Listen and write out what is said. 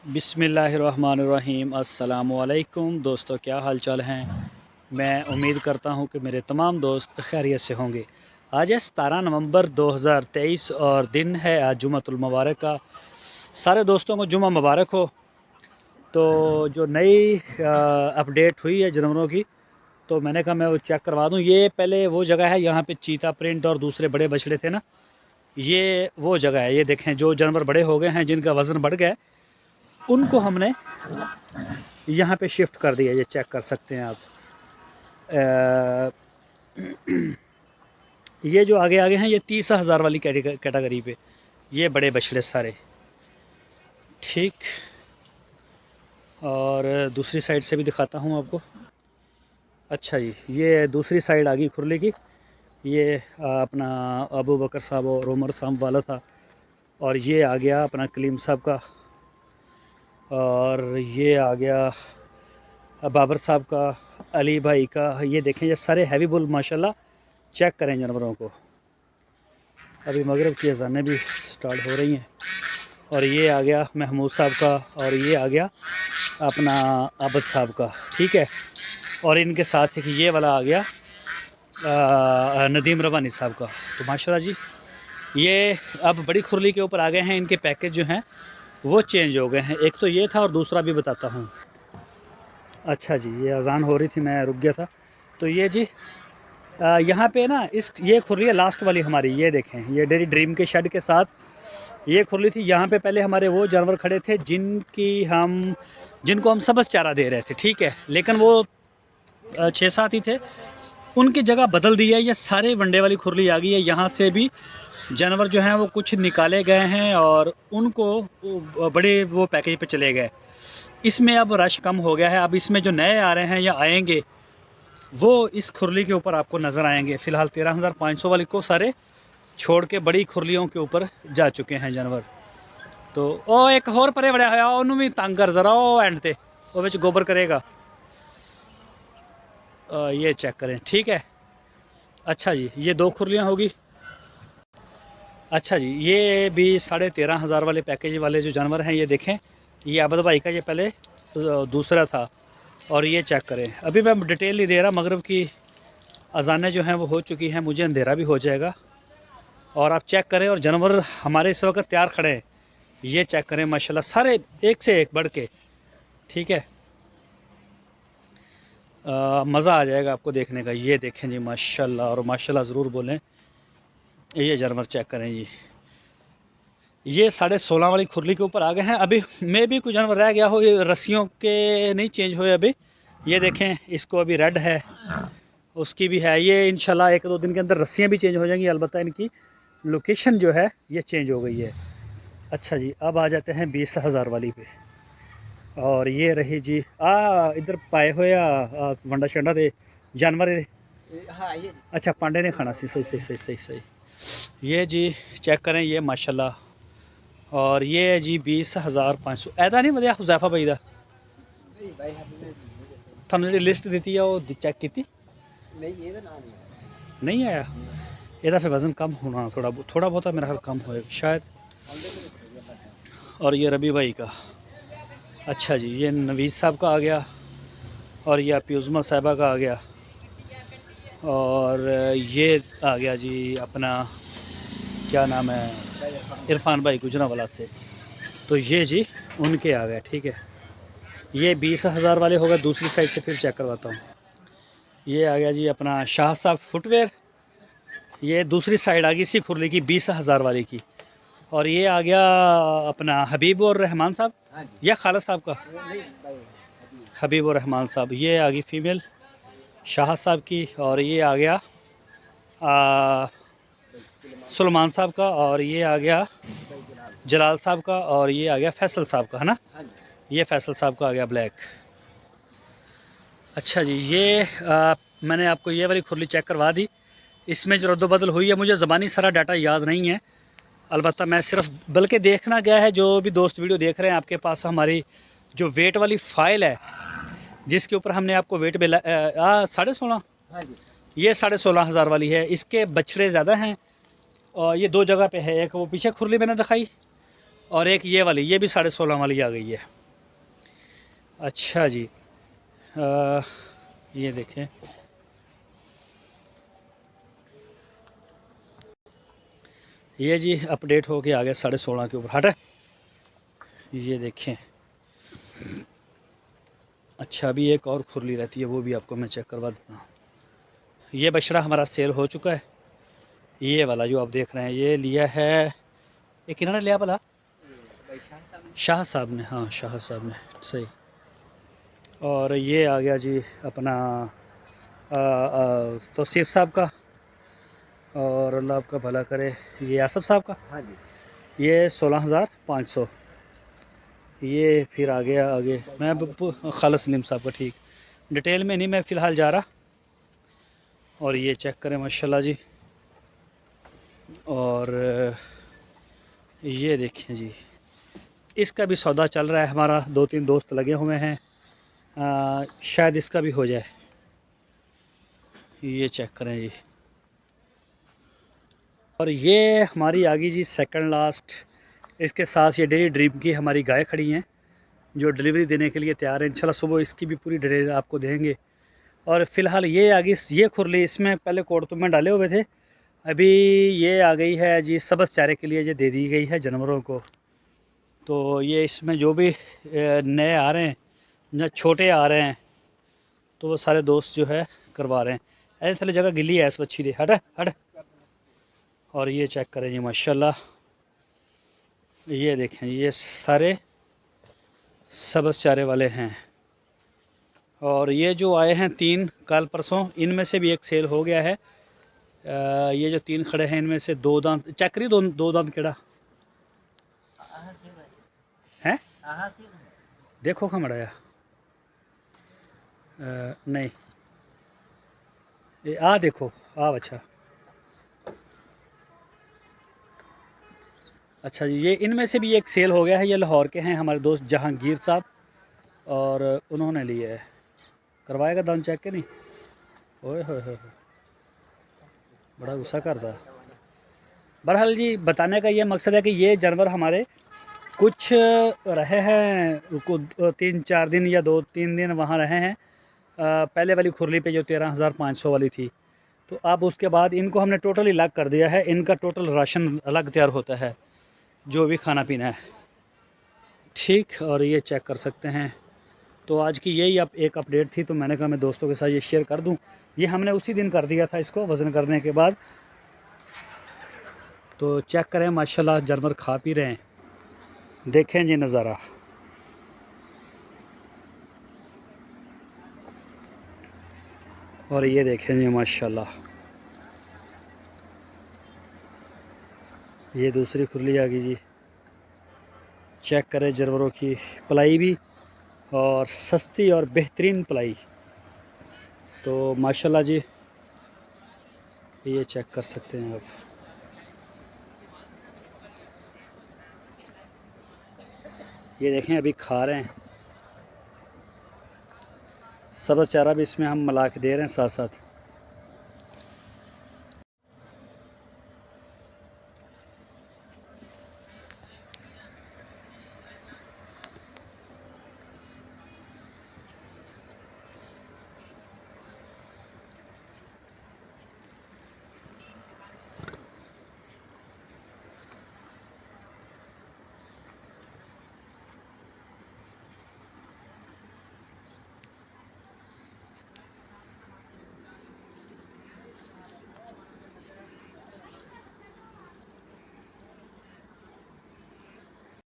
बिस्मिल्लाहिर्रहमानिर्रहीम। अस्सलामुअलैकुम दोस्तों, क्या हाल चाल हैं। मैं उम्मीद करता हूं कि मेरे तमाम दोस्त खैरियत से होंगे। आज है 17 नवंबर 2023 और दिन है आज जुम्मतुल मुबारक का। सारे दोस्तों को जुम्मा मुबारक हो। तो जो नई अपडेट हुई है जानवरों की, तो मैंने कहा मैं वो चेक करवा दूं। ये पहले वो जगह है, यहाँ पे चीता प्रिंट और दूसरे बड़े बछड़े थे ना, ये वो जगह है। ये देखें, जो जानवर बड़े हो गए हैं, जिनका वज़न बढ़ गया है, उनको हमने यहाँ पे शिफ्ट कर दिया। ये चेक कर सकते हैं आप। ये जो आगे आगे हैं, ये 30,000 वाली कैटेगरी पे ये बड़े बछड़े सारे। ठीक, और दूसरी साइड से भी दिखाता हूँ आपको। अच्छा जी, ये दूसरी साइड आ गई खुरली की। ये अपना अबू बकर साहब और उमर साहब वाला था, और ये आ गया अपना कलीम साहब का, और ये आ गया बाबर साहब का, अली भाई का। ये देखें, ये सारे हैवी बुल माशाल्लाह। चेक करें जानवरों को। अभी मगरिब की अज़ानें भी स्टार्ट हो रही हैं। और ये आ गया महमूद साहब का, और ये आ गया अपना आबद साहब का। ठीक है, और इनके साथ एक ये वाला आ गया नदीम रवानी साहब का। तो माशाल्लाह जी, ये अब बड़ी खुरली के ऊपर आ गए हैं। इनके पैकेज जो हैं वो चेंज हो गए हैं। एक तो ये था, और दूसरा भी बताता हूँ। अच्छा जी, ये अज़ान हो रही थी, मैं रुक गया था। तो ये जी यहाँ पे ना ये खुरली है लास्ट वाली हमारी। ये देखें, ये डेरी ड्रीम के शेड के साथ ये खुरली थी। यहाँ पे पहले हमारे वो जानवर खड़े थे जिनको हम सब्ज़ चारा दे रहे थे। ठीक है, लेकिन वो 6-7 ही थे, उनकी जगह बदल दी है। ये सारे वनडे वाली खुरली आ गई है। यहाँ से भी जानवर जो हैं वो कुछ निकाले गए हैं, और उनको बड़े वो पैकेज पे चले गए। इसमें अब रश कम हो गया है। अब इसमें जो नए आ रहे हैं या आएंगे, वो इस खुरली के ऊपर आपको नज़र आएंगे। फ़िलहाल 13,500 वाली को सारे छोड़ के बड़ी खुरलियों के ऊपर जा चुके हैं जानवर। तो ओ एक होर परे बड़ा होया, उन्होंने भी तंग कर जरा ओ एंड ते वो विच गोबर करेगा। ये चेक करें। ठीक है, अच्छा जी, ये 2 खुरलियाँ होगी। अच्छा जी, ये भी 13,500 वाले पैकेज वाले जो जानवर हैं, ये देखें, ये आबद भाई का, ये पहले दूसरा था। और ये चेक करें। अभी मैं डिटेल नहीं दे रहा, मगरिब की अज़ानें जो हैं वो हो चुकी हैं, मुझे अंधेरा भी हो जाएगा। और आप चेक करें, और जानवर हमारे इस वक्त तैयार खड़े हैं। ये चेक करें माशाल्लाह, सारे एक से एक बढ़ के। ठीक है, मज़ा आ जाएगा आपको देखने का। ये देखें जी माशाल्लाह, और माशाल्लाह ज़रूर बोलें। ये जानवर चेक करें जी, ये 16.5 वाली खुरली के ऊपर आ गए हैं। अभी में भी कुछ जानवर रह गया हो, ये रस्सियों के नहीं चेंज हुए अभी। ये देखें, इसको अभी रेड है, उसकी भी है। ये इंशाल्लाह 1-2 दिन के अंदर रस्सियाँ भी चेंज हो जाएंगी। अलबत्ता इनकी लोकेशन जो है ये चेंज हो गई है। अच्छा जी, अब आ जाते हैं 20,000 वाली पे। और ये रही जी इधर पाए हुए वंडा शंडा दे जानवर। अच्छा, पांडे ने खाना सी। सही सही सही सही सही। ये जी चेक करें, ये माशाल्लाह। और ये है जी 20,500। ऐदा नहीं वधिया हुजैफा भाई दा थानू जी लिस्ट दी है वो चेक की नहीं आया। ਇਹਦਾ फिर वज़न कम होना, थोड़ा बहुत मेरा ख्याल कम होएगा शायद। और ये रबी भाई का। अच्छा जी, ये नवीस साहब का आ गया, और ये प्यूज़मा साहिबा का आ गया, और ये आ गया जी अपना क्या नाम है, इरफान भाई गुजरांवाला से। तो ये जी उनके आ गए। ठीक है, ये 20,000 वाले हो गए। दूसरी साइड से फिर चेक करवाता हूँ। ये आ गया जी अपना शाह साहब फुटवेयर। ये दूसरी साइड आ गई इसी खुरली की 20,000 वाली की। और ये आ गया अपना हबीब और रहमान साहब, या खालिद साहब का, हबीब और रहमान साहब। ये आ गई फ़ीमेल शाह साहब की। और ये आ गया सुलेमान साहब का, और ये आ गया जलाल साहब का, और ये आ गया फैसल साहब का, है ना। ये फैसल साहब का आ गया ब्लैक। अच्छा जी, ये मैंने आपको ये वाली खुरली चेक करवा दी। इसमें जो रद्दबदल हुई है, मुझे ज़बानी सारा डाटा याद नहीं है। अलबत्ता मैं सिर्फ बल्कि देखना गया है। जो भी दोस्त वीडियो देख रहे हैं, आपके पास हमारी जो वेट वाली फ़ाइल है, जिसके ऊपर हमने आपको वेट 16.5, ये 16,500 वाली है। इसके बछड़े ज़्यादा हैं, और ये 2 जगह पे है। एक वो पीछे खुरली मैंने दिखाई, और एक ये वाली, ये भी 16.5 वाली आ गई है। अच्छा जी, ये देखें, ये जी अपडेट हो के आ गया 16.5 के ऊपर। हट, ये देखें। अच्छा, अभी एक और खुरली रहती है, वो भी आपको मैं चेक करवा देता हूँ। ये बछड़ा हमारा सेल हो चुका है। ये वाला जो आप देख रहे हैं, ये लिया है, ये किन्होंने लिया भला? शाह साहब ने, हाँ शाह साहब ने, सही। और ये आ गया जी अपना तौसीफ साहब का, और अल्लाह आपका भला करे, ये आसफ साहब का। हाँ जी। ये 16,500। ये फिर आ गया आगे, मैं खालिद सलीम साहब का, ठीक। डिटेल में नहीं मैं फ़िलहाल जा रहा। और ये चेक करें माशाल्लाह जी। और ये देखें जी, इसका भी सौदा चल रहा है हमारा, 2-3 दोस्त लगे हुए हैं, शायद इसका भी हो जाए। ये चेक करें जी। और ये हमारी आ गई जी सेकंड लास्ट। इसके साथ ये डेली ड्रीम की हमारी गाय खड़ी हैं, जो डिलीवरी देने के लिए तैयार है। इंशाल्लाह सुबह इसकी भी पूरी डिटेल आपको देंगे। और फ़िलहाल ये आ गई, ये खुरली, इसमें पहले कोड़तुम में डाले हुए थे, अभी ये आ गई है जी सब्ज़ चारे के लिए, ये दे दी गई है जानवरों को। तो ये इसमें जो भी नए आ रहे हैं या छोटे आ रहे हैं, तो वो सारे दोस्त जो है करवा रहे हैं। ऐसे थले जगह गिली है, इस बच्ची दे, हट हट। और ये चेक करें जी माशाल्लाह, ये देखें, ये सारे सब्ज़ चारे वाले हैं। और ये जो आए हैं 3 कल परसों, इनमें से भी एक सेल हो गया है। ये जो 3 खड़े हैं, इनमें से 2 दांत चेक करिए, 2 दांत केड़ा है, देखो खा मड़ाया, नहीं ये आ देखो, आ अच्छा। अच्छा जी, ये इनमें से भी एक सेल हो गया है। ये लाहौर के हैं हमारे दोस्त जहांगीर साहब, और उन्होंने लिया है। करवाएगा दांत चेक के नहीं? ओए होए होए, बड़ा गुस्सा करता। बहरहाल जी, बताने का ये मकसद है कि ये जानवर हमारे कुछ रहे हैं 3-4 दिन या 2-3 दिन वहाँ रहे हैं, पहले वाली खुरली पे जो 13,500 वाली थी। तो अब उसके बाद इनको हमने टोटली अलग कर दिया है। इनका टोटल राशन अलग तैयार होता है, जो भी खाना पीना है, ठीक। और ये चेक कर सकते हैं। तो आज की यही अब एक अपडेट थी, तो मैंने कहा मैं दोस्तों के साथ ये शेयर कर दूं। ये हमने उसी दिन कर दिया था इसको वज़न करने के बाद। तो चेक करें माशाल्लाह, जानवर खा पी रहे हैं, देखें जी नज़ारा। और ये देखें जी माशाल्लाह, ये दूसरी खुरली आ गई जी। चेक करें जानवरों की पलाई भी, और सस्ती और बेहतरीन पलाई। तो माशाल्लाह जी, ये चेक कर सकते हैं आप। ये देखें अभी खा रहे हैं, सब्ज़ चारा भी इसमें हम मिला के दे रहे हैं साथ साथ।